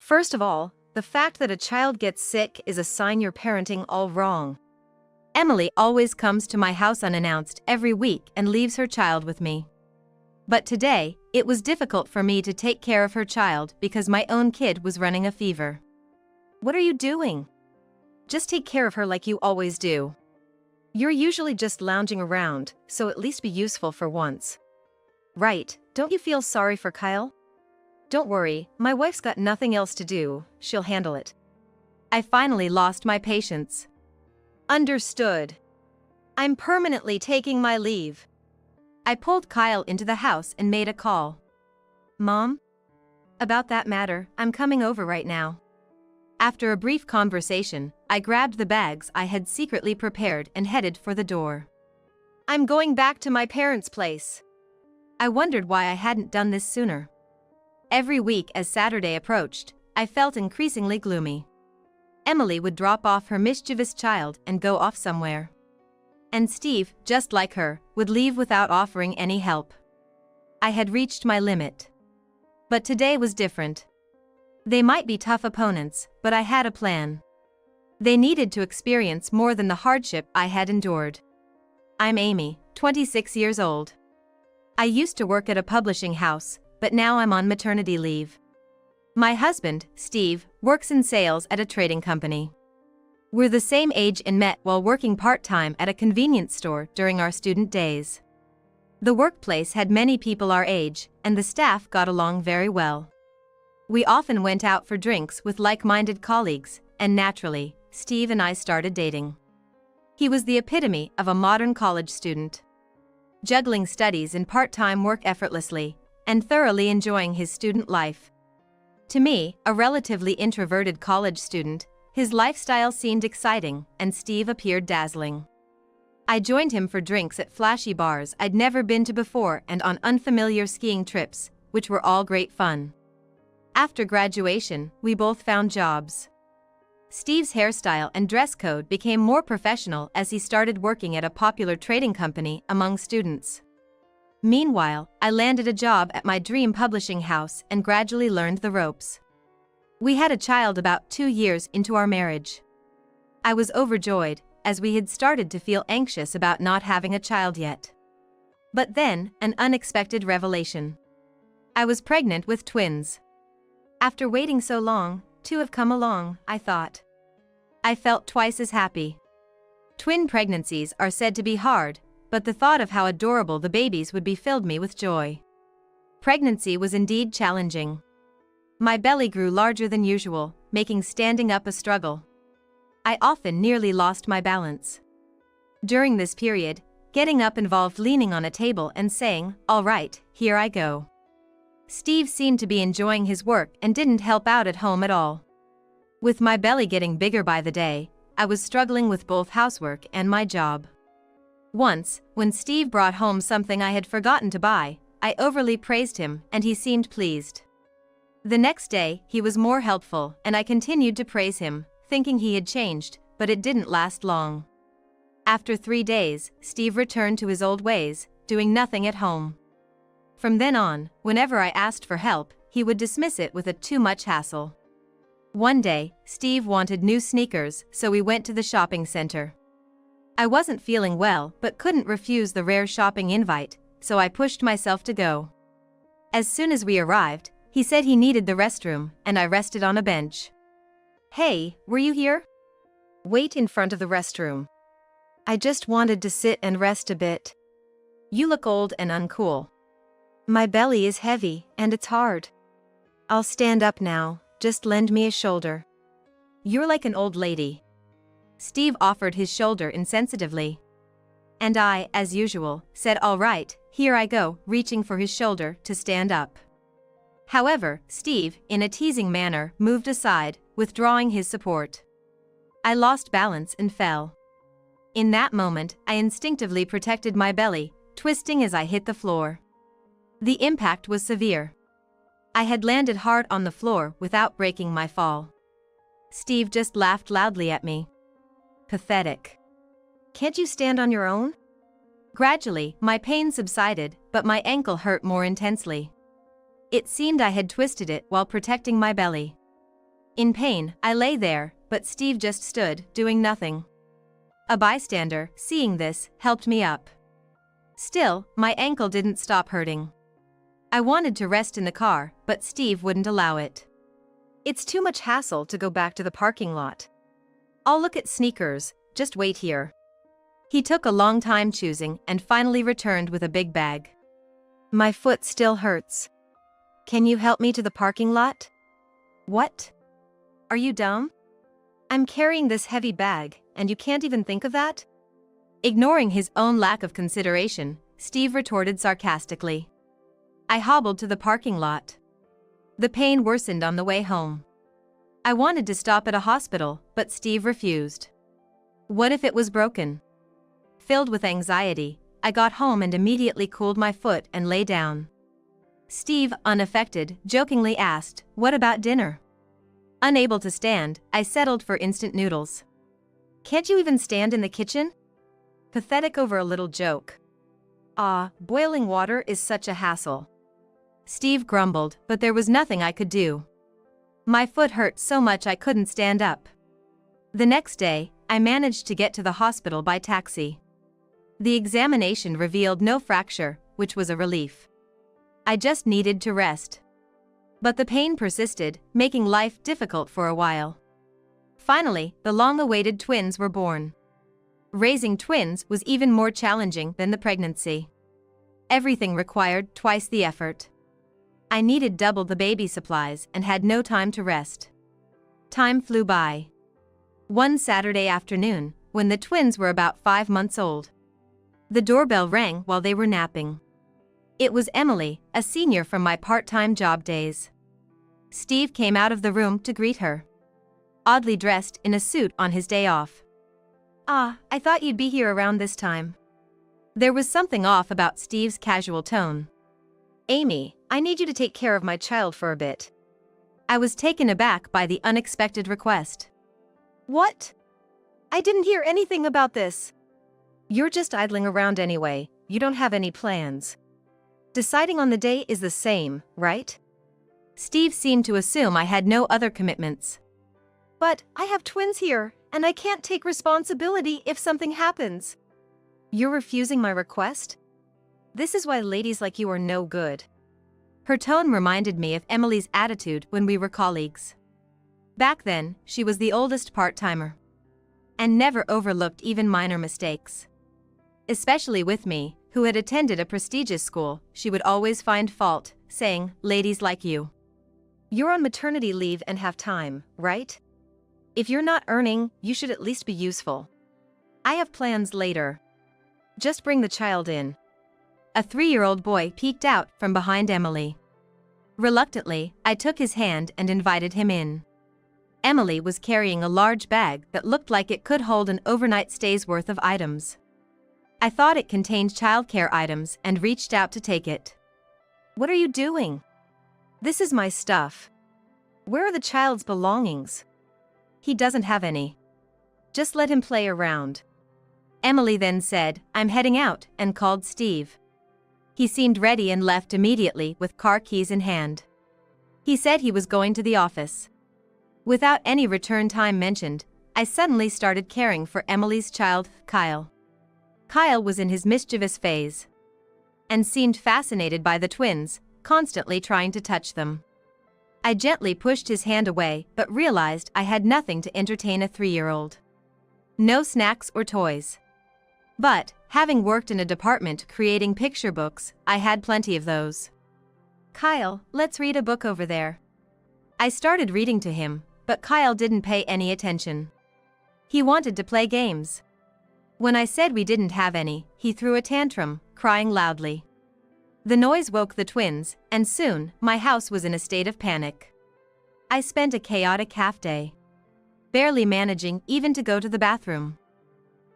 First of all, the fact that a child gets sick is a sign you're parenting all wrong. Emily always comes to my house unannounced every week and leaves her child with me. But today, it was difficult for me to take care of her child because my own kid was running a fever. What are you doing? Just take care of her like you always do. You're usually just lounging around, so at least be useful for once. Right, don't you feel sorry for Kyle? Don't worry, my wife's got nothing else to do, she'll handle it. I finally lost my patience. Understood. I'm permanently taking my leave. I pulled Kyle into the house and made a call. Mom? About that matter, I'm coming over right now. After a brief conversation, I grabbed the bags I had secretly prepared and headed for the door. I'm going back to my parents' place. I wondered why I hadn't done this sooner. Every week as Saturday approached, I felt increasingly gloomy. Emily would drop off her mischievous child and go off somewhere. And Steve, just like her, would leave without offering any help. I had reached my limit. But today was different. They might be tough opponents, but I had a plan. They needed to experience more than the hardship I had endured. I'm Amy, 26 years old. I used to work at a publishing house, but now I'm on maternity leave. My husband, Steve, works in sales at a trading company. We're the same age and met while working part-time at a convenience store during our student days. The workplace had many people our age, and the staff got along very well. We often went out for drinks with like-minded colleagues, and naturally, Steve and I started dating. He was the epitome of a modern college student, juggling studies and part-time work effortlessly, and thoroughly enjoying his student life. To me, a relatively introverted college student, his lifestyle seemed exciting, and Steve appeared dazzling. I joined him for drinks at flashy bars I'd never been to before and on unfamiliar skiing trips, which were all great fun. After graduation, we both found jobs. Steve's hairstyle and dress code became more professional as he started working at a popular trading company among students. Meanwhile, I landed a job at my dream publishing house and gradually learned the ropes. We had a child about 2 years into our marriage. I was overjoyed, as we had started to feel anxious about not having a child yet. But then, an unexpected revelation. I was pregnant with twins. After waiting so long, 2 have come along, I thought. I felt twice as happy. Twin pregnancies are said to be hard, but the thought of how adorable the babies would be filled me with joy. Pregnancy was indeed challenging. My belly grew larger than usual, making standing up a struggle. I often nearly lost my balance. During this period, getting up involved leaning on a table and saying, "All right, here I go." Steve seemed to be enjoying his work and didn't help out at home at all. With my belly getting bigger by the day, I was struggling with both housework and my job. Once, when Steve brought home something I had forgotten to buy, I overly praised him, and he seemed pleased. The next day, he was more helpful, and I continued to praise him, thinking he had changed, but it didn't last long. After 3 days, Steve returned to his old ways, doing nothing at home. From then on, whenever I asked for help, he would dismiss it with a too much hassle. One day, Steve wanted new sneakers, so we went to the shopping center. I wasn't feeling well but couldn't refuse the rare shopping invite, so I pushed myself to go. As soon as we arrived, he said he needed the restroom, and I rested on a bench. "Hey, were you here?" "Wait in front of the restroom. I just wanted to sit and rest a bit. You look old and uncool." "My belly is heavy, and it's hard. I'll stand up now, just lend me a shoulder." "You're like an old lady." Steve offered his shoulder insensitively. And I, as usual, said all right, here I go, reaching for his shoulder to stand up. However, Steve, in a teasing manner, moved aside, withdrawing his support. I lost balance and fell. In that moment, I instinctively protected my belly, twisting as I hit the floor. The impact was severe. I had landed hard on the floor without breaking my fall. Steve just laughed loudly at me. Pathetic. Can't you stand on your own? Gradually, my pain subsided, but my ankle hurt more intensely. It seemed I had twisted it while protecting my belly. In pain, I lay there, but Steve just stood, doing nothing. A bystander, seeing this, helped me up. Still, my ankle didn't stop hurting. I wanted to rest in the car, but Steve wouldn't allow it. It's too much hassle to go back to the parking lot. I'll look at sneakers, just wait here. He took a long time choosing and finally returned with a big bag. My foot still hurts. Can you help me to the parking lot? What? Are you dumb? I'm carrying this heavy bag, and you can't even think of that? Ignoring his own lack of consideration, Steve retorted sarcastically. I hobbled to the parking lot. The pain worsened on the way home. I wanted to stop at a hospital, but Steve refused. What if it was broken? Filled with anxiety, I got home and immediately cooled my foot and lay down. Steve, unaffected, jokingly asked, "What about dinner?" Unable to stand, I settled for instant noodles. Can't you even stand in the kitchen? Pathetic over a little joke. Boiling water is such a hassle. Steve grumbled, but there was nothing I could do. My foot hurt so much I couldn't stand up. The next day, I managed to get to the hospital by taxi. The examination revealed no fracture, which was a relief. I just needed to rest. But the pain persisted, making life difficult for a while. Finally, the long-awaited twins were born. Raising twins was even more challenging than the pregnancy. Everything required twice the effort. I needed double the baby supplies and had no time to rest. Time flew by. One Saturday afternoon, when the twins were about 5 months old, the doorbell rang while they were napping. It was Emily, a senior from my part-time job days. Steve came out of the room to greet her. Oddly dressed in a suit on his day off. I thought you'd be here around this time. There was something off about Steve's casual tone. Amy, I need you to take care of my child for a bit. I was taken aback by the unexpected request. What? I didn't hear anything about this. You're just idling around anyway, you don't have any plans. Deciding on the day is the same, right? Steve seemed to assume I had no other commitments. But I have twins here, and I can't take responsibility if something happens. You're refusing my request? This is why ladies like you are no good. Her tone reminded me of Emily's attitude when we were colleagues. Back then, she was the oldest part-timer. And never overlooked even minor mistakes. Especially with me, who had attended a prestigious school, she would always find fault, saying, "Ladies like you. You're on maternity leave and have time, right? If you're not earning, you should at least be useful. I have plans later. Just bring the child in." A 3-year-old boy peeked out from behind Emily. Reluctantly, I took his hand and invited him in. Emily was carrying a large bag that looked like it could hold an overnight stay's worth of items. I thought it contained childcare items and reached out to take it. "What are you doing?" "This is my stuff." "Where are the child's belongings?" "He doesn't have any. Just let him play around." Emily then said, "I'm heading out," and called Steve. He seemed ready and left immediately with car keys in hand. He said he was going to the office. Without any return time mentioned, I suddenly started caring for Emily's child, Kyle. Kyle was in his mischievous phase and seemed fascinated by the twins, constantly trying to touch them. I gently pushed his hand away but realized I had nothing to entertain a 3-year-old. No snacks or toys. But, having worked in a department creating picture books, I had plenty of those. "Kyle, let's read a book over there." I started reading to him, but Kyle didn't pay any attention. He wanted to play games. When I said we didn't have any, he threw a tantrum, crying loudly. The noise woke the twins, and soon, my house was in a state of panic. I spent a chaotic half-day, barely managing even to go to the bathroom.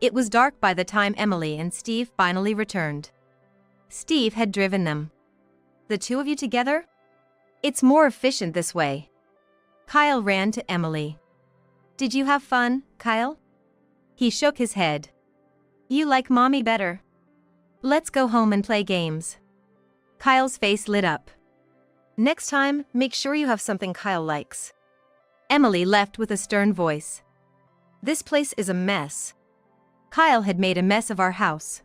It was dark by the time Emily and Steve finally returned. Steve had driven them. "The two of you together? It's more efficient this way." Kyle ran to Emily. "Did you have fun, Kyle?" He shook his head. "You like mommy better. Let's go home and play games." Kyle's face lit up. "Next time, make sure you have something Kyle likes." Emily left with a stern voice. This place is a mess. Kyle had made a mess of our house.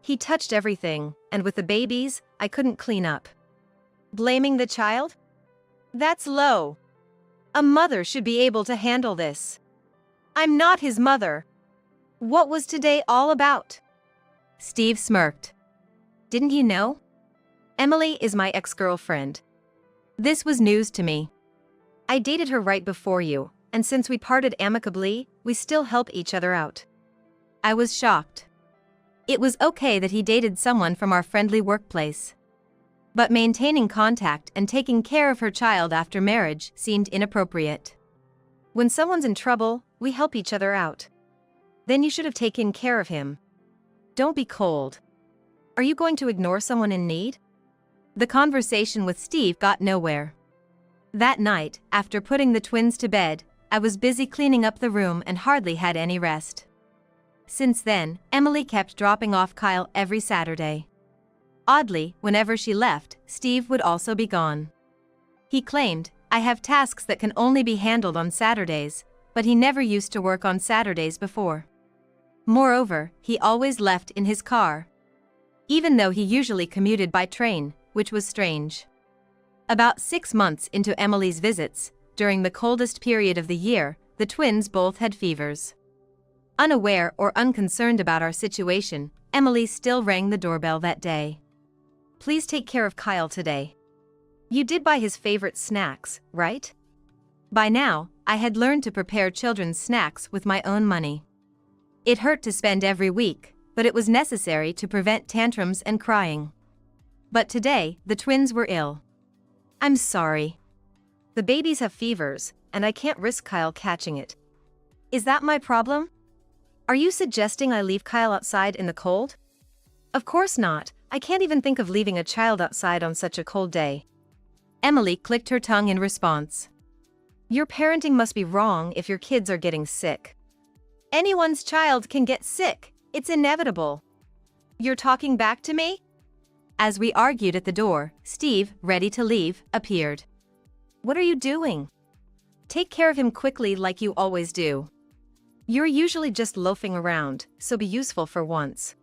He touched everything, and with the babies, I couldn't clean up. Blaming the child? That's low. A mother should be able to handle this. I'm not his mother. What was today all about? Steve smirked. Didn't you know? Emily is my ex-girlfriend. This was news to me. I dated her right before you, and since we parted amicably, we still help each other out. I was shocked. It was okay that he dated someone from our friendly workplace. But maintaining contact and taking care of her child after marriage seemed inappropriate. When someone's in trouble, we help each other out. Then you should have taken care of him. Don't be cold. Are you going to ignore someone in need? The conversation with Steve got nowhere. That night, after putting the twins to bed, I was busy cleaning up the room and hardly had any rest. Since then, Emily kept dropping off Kyle every Saturday. Oddly, whenever she left, Steve would also be gone. He claimed, I have tasks that can only be handled on Saturdays, but he never used to work on Saturdays before. Moreover, he always left in his car. Even though he usually commuted by train, which was strange. About 6 months into Emily's visits, during the coldest period of the year, the twins both had fevers. Unaware or unconcerned about our situation, Emily still rang the doorbell that day. Please take care of Kyle today. You did buy his favorite snacks, right? By now, I had learned to prepare children's snacks with my own money. It hurt to spend every week, but it was necessary to prevent tantrums and crying. But today, the twins were ill. I'm sorry. The babies have fevers, and I can't risk Kyle catching it. Is that my problem? Are you suggesting I leave Kyle outside in the cold? Of course not. I can't even think of leaving a child outside on such a cold day. Emily clicked her tongue in response. Your parenting must be wrong if your kids are getting sick. Anyone's child can get sick. It's inevitable. You're talking back to me? As we argued at the door, Steve, ready to leave, appeared. What are you doing? Take care of him quickly like you always do. You're usually just loafing around, so be useful for once.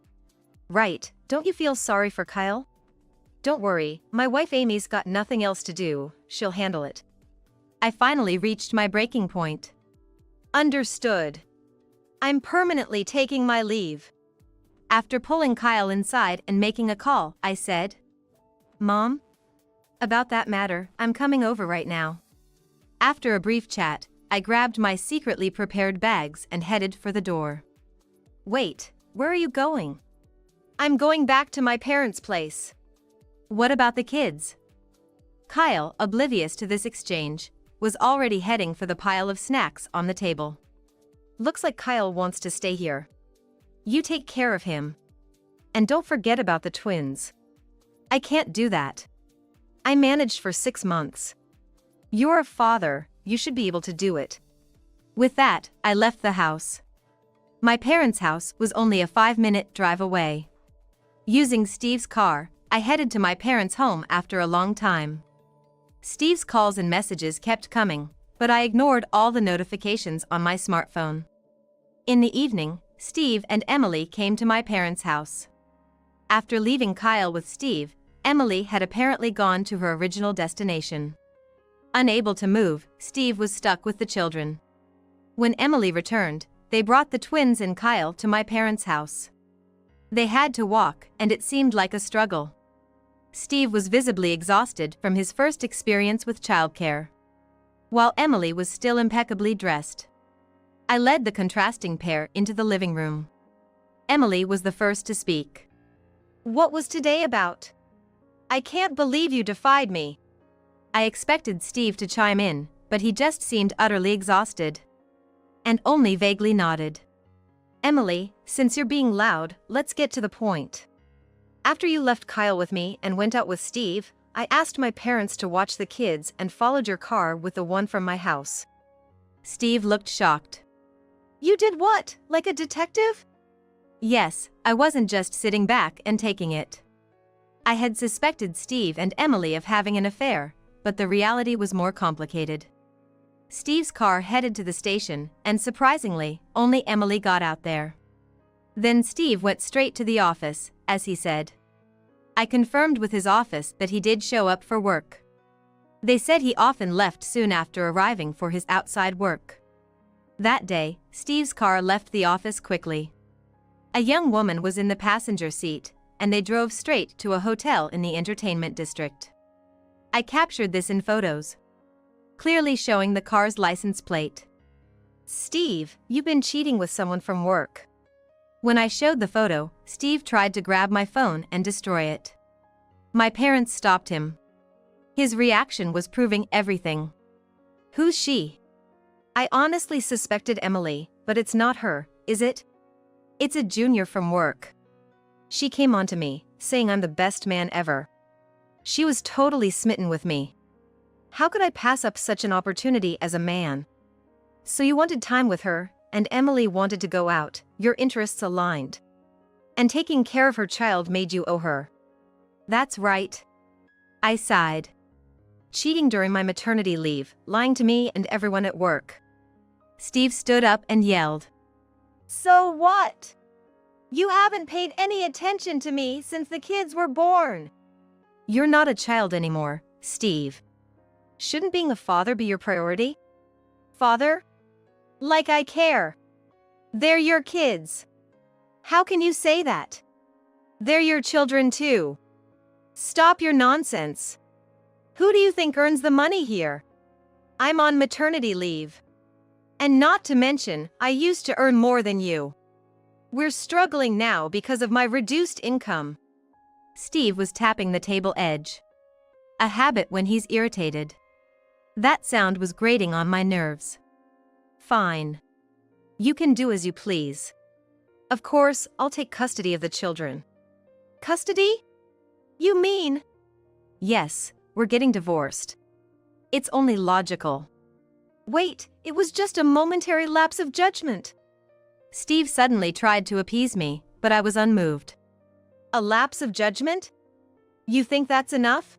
Right, don't you feel sorry for Kyle? Don't worry, my wife Amy's got nothing else to do, she'll handle it. I finally reached my breaking point. Understood. I'm permanently taking my leave. After pulling Kyle inside and making a call, I said, Mom? About that matter, I'm coming over right now. After a brief chat, I grabbed my secretly prepared bags and headed for the door. Wait, where are you going? I'm going back to my parents' place. What about the kids? Kyle, oblivious to this exchange, was already heading for the pile of snacks on the table. Looks like Kyle wants to stay here. You take care of him. And don't forget about the twins. I can't do that. I managed for 6 months. You're a father, you should be able to do it. With that, I left the house. My parents' house was only a 5-minute drive away. Using Steve's car, I headed to my parents' home after a long time. Steve's calls and messages kept coming, but I ignored all the notifications on my smartphone. In the evening, Steve and Emily came to my parents' house. After leaving Kyle with Steve, Emily had apparently gone to her original destination. Unable to move, Steve was stuck with the children. When Emily returned, they brought the twins and Kyle to my parents' house. They had to walk, and it seemed like a struggle. Steve was visibly exhausted from his first experience with childcare, while Emily was still impeccably dressed. I led the contrasting pair into the living room. Emily was the first to speak. What was today about? I can't believe you defied me. I expected Steve to chime in, but he just seemed utterly exhausted. And only vaguely nodded. Emily, since you're being loud, let's get to the point. After you left Kyle with me and went out with Steve, I asked my parents to watch the kids and followed your car with the one from my house. Steve looked shocked. You did what, like a detective? Yes, I wasn't just sitting back and taking it. I had suspected Steve and Emily of having an affair, but the reality was more complicated. Steve's car headed to the station, and surprisingly, only Emily got out there. Then Steve went straight to the office, as he said. I confirmed with his office that he did show up for work. They said he often left soon after arriving for his outside work. That day, Steve's car left the office quickly. A young woman was in the passenger seat, and they drove straight to a hotel in the entertainment district. I captured this in photos, clearly showing the car's license plate. Steve, you've been cheating with someone from work. When I showed the photo, Steve tried to grab my phone and destroy it. My parents stopped him. His reaction was proving everything. Who's she? I honestly suspected Emily, but it's not her, is it? It's a junior from work. She came on to me, saying I'm the best man ever. She was totally smitten with me. How could I pass up such an opportunity as a man? So you wanted time with her, and Emily wanted to go out, your interests aligned. And taking care of her child made you owe her. That's right. I sighed. Cheating during my maternity leave, lying to me and everyone at work. Steve stood up and yelled. So what? You haven't paid any attention to me since the kids were born. You're not a child anymore, Steve. Shouldn't being a father be your priority? Father? Like I care. They're your kids. How can you say that? They're your children too. Stop your nonsense. Who do you think earns the money here? I'm on maternity leave. And not to mention, I used to earn more than you. We're struggling now because of my reduced income. Steve was tapping the table edge. A habit when he's irritated. That sound was grating on my nerves. Fine. You can do as you please. Of course, I'll take custody of the children. Custody? You mean? Yes, we're getting divorced. It's only logical. Wait, it was just a momentary lapse of judgment. Steve suddenly tried to appease me, but I was unmoved. A lapse of judgment? You think that's enough?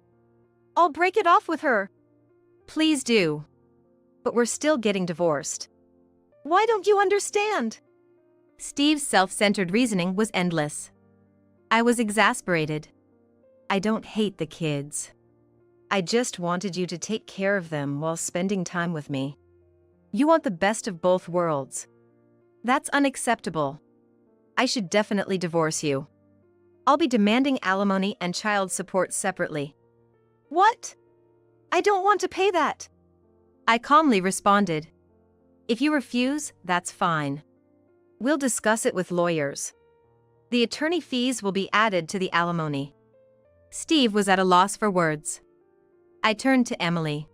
I'll break it off with her. Please do. But we're still getting divorced. Why don't you understand? Steve's self-centered reasoning was endless. I was exasperated. I don't hate the kids. I just wanted you to take care of them while spending time with me. You want the best of both worlds. That's unacceptable. I should definitely divorce you. I'll be demanding alimony and child support separately. What? I don't want to pay that. I calmly responded. If you refuse, that's fine. We'll discuss it with lawyers. The attorney fees will be added to the alimony. Steve was at a loss for words. I turned to Emily.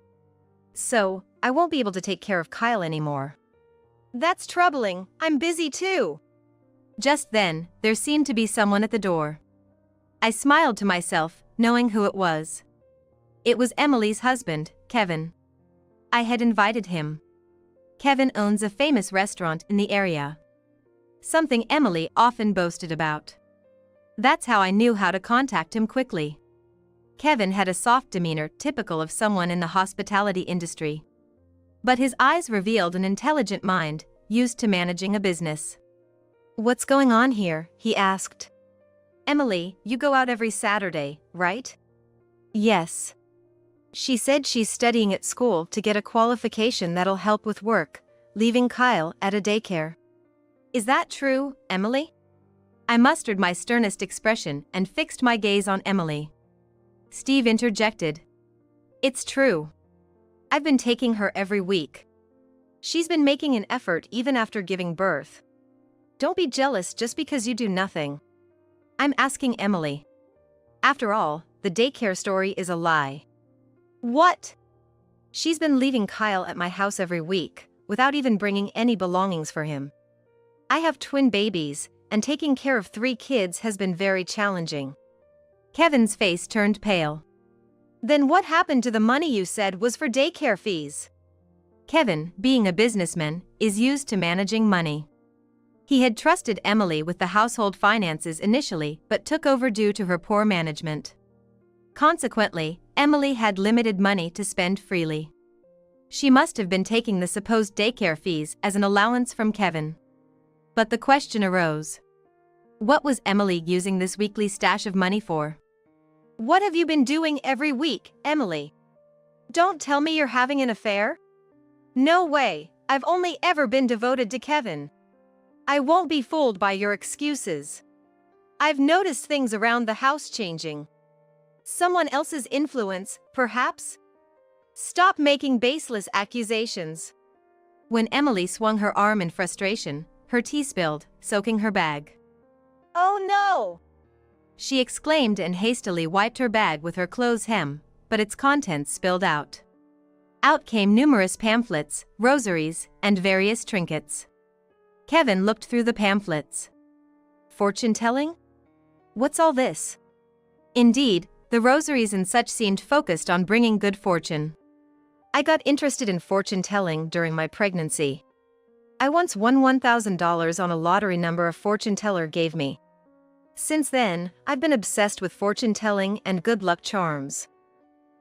So, I won't be able to take care of Kyle anymore. That's troubling, I'm busy too. Just then, there seemed to be someone at the door. I smiled to myself, knowing who it was. It was Emily's husband, Kevin. I had invited him. Kevin owns a famous restaurant in the area. Something Emily often boasted about. That's how I knew how to contact him quickly. Kevin had a soft demeanor typical of someone in the hospitality industry. But his eyes revealed an intelligent mind, used to managing a business. What's going on here? He asked. Emily, you go out every Saturday, right? Yes. She said she's studying at school to get a qualification that'll help with work, leaving Kyle at a daycare. Is that true, Emily? I mustered my sternest expression and fixed my gaze on Emily. Steve interjected. It's true. I've been taking her every week. She's been making an effort even after giving birth. Don't be jealous just because you do nothing. I'm asking Emily. After all, the daycare story is a lie. What? She's been leaving Kyle at my house every week, without even bringing any belongings for him. I have twin babies, and taking care of 3 kids has been very challenging. Kevin's face turned pale. Then what happened to the money you said was for daycare fees? Kevin, being a businessman, is used to managing money. He had trusted Emily with the household finances initially, but took over due to her poor management. Consequently, Emily had limited money to spend freely. She must have been taking the supposed daycare fees as an allowance from Kevin. But the question arose. What was Emily using this weekly stash of money for? What have you been doing every week, Emily? Don't tell me you're having an affair? No way, I've only ever been devoted to Kevin. I won't be fooled by your excuses. I've noticed things around the house changing. Someone else's influence, perhaps? Stop making baseless accusations. When Emily swung her arm in frustration, her tea spilled, soaking her bag. Oh no! She exclaimed and hastily wiped her bag with her clothes hem, but its contents spilled out. Out came numerous pamphlets, rosaries, and various trinkets. Kevin looked through the pamphlets. Fortune-telling? What's all this? Indeed, the rosaries and such seemed focused on bringing good fortune. I got interested in fortune-telling during my pregnancy. I once won $1,000 on a lottery number a fortune teller gave me. Since then, I've been obsessed with fortune-telling and good luck charms.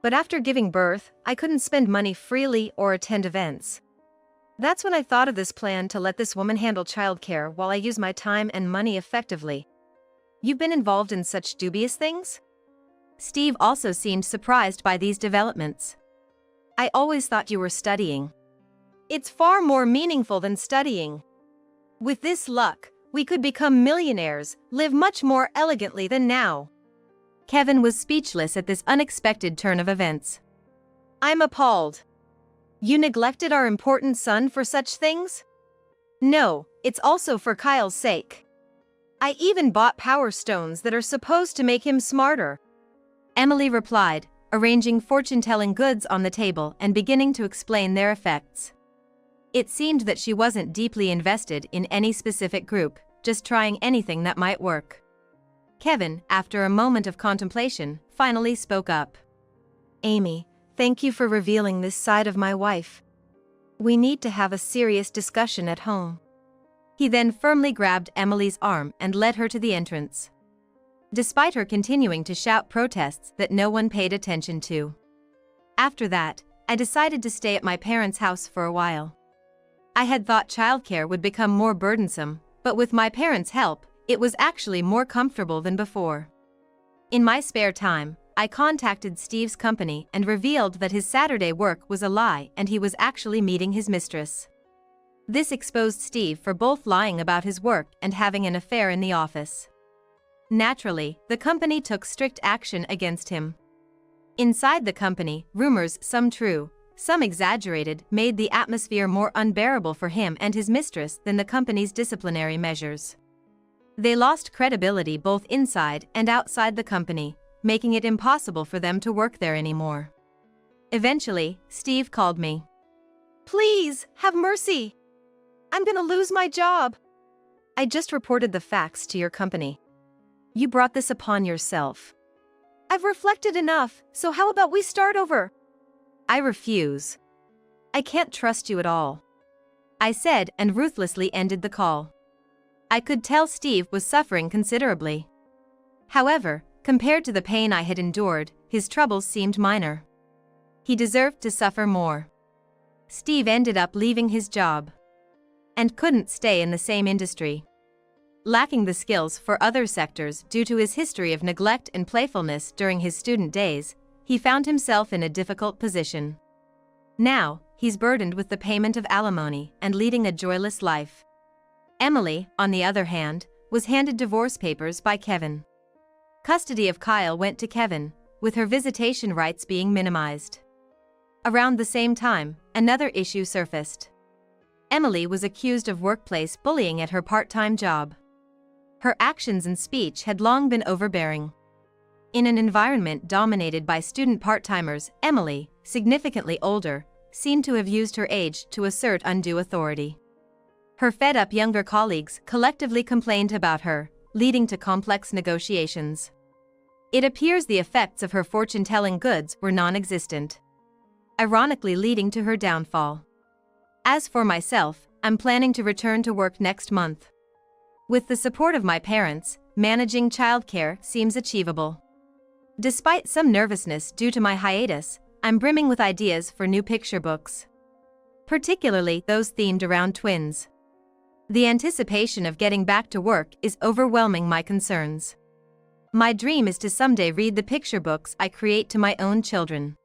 But after giving birth, I couldn't spend money freely or attend events. That's when I thought of this plan to let this woman handle childcare while I use my time and money effectively. You've been involved in such dubious things? Steve also seemed surprised by these developments. I always thought you were studying. It's far more meaningful than studying. With this luck, we could become millionaires, live much more elegantly than now. Kevin was speechless at this unexpected turn of events. I'm appalled. You neglected our important son for such things? No, it's also for Kyle's sake. I even bought power stones that are supposed to make him smarter. Emily replied, arranging fortune-telling goods on the table and beginning to explain their effects. It seemed that she wasn't deeply invested in any specific group, just trying anything that might work. Kevin, after a moment of contemplation, finally spoke up. Amy, thank you for revealing this side of my wife. We need to have a serious discussion at home. He then firmly grabbed Emily's arm and led her to the entrance. Despite her continuing to shout protests that no one paid attention to. After that, I decided to stay at my parents' house for a while. I had thought childcare would become more burdensome, but with my parents' help, it was actually more comfortable than before. In my spare time, I contacted Steve's company and revealed that his Saturday work was a lie and he was actually meeting his mistress. This exposed Steve for both lying about his work and having an affair in the office. Naturally, the company took strict action against him. Inside the company, rumors, some true, some exaggerated, made the atmosphere more unbearable for him and his mistress than the company's disciplinary measures. They lost credibility both inside and outside the company, making it impossible for them to work there anymore. Eventually, Steve called me. Please, have mercy. I'm gonna lose my job. I just reported the facts to your company. You brought this upon yourself. I've reflected enough, so how about we start over? I refuse. I can't trust you at all. I said and ruthlessly ended the call. I could tell Steve was suffering considerably. However, compared to the pain I had endured, his troubles seemed minor. He deserved to suffer more. Steve ended up leaving his job. And couldn't stay in the same industry. Lacking the skills for other sectors due to his history of neglect and playfulness during his student days, he found himself in a difficult position. Now, he's burdened with the payment of alimony and leading a joyless life. Emily, on the other hand, was handed divorce papers by Kevin. Custody of Kyle went to Kevin, with her visitation rights being minimized. Around the same time, another issue surfaced. Emily was accused of workplace bullying at her part-time job. Her actions and speech had long been overbearing. In an environment dominated by student part-timers, Emily, significantly older, seemed to have used her age to assert undue authority. Her fed-up younger colleagues collectively complained about her, leading to complex negotiations. It appears the effects of her fortune-telling goods were non-existent, ironically leading to her downfall. As for myself, I'm planning to return to work next month. With the support of my parents, managing childcare seems achievable. Despite some nervousness due to my hiatus, I'm brimming with ideas for new picture books. particularly those themed around twins. The anticipation of getting back to work is overwhelming my concerns. My dream is to someday read the picture books I create to my own children.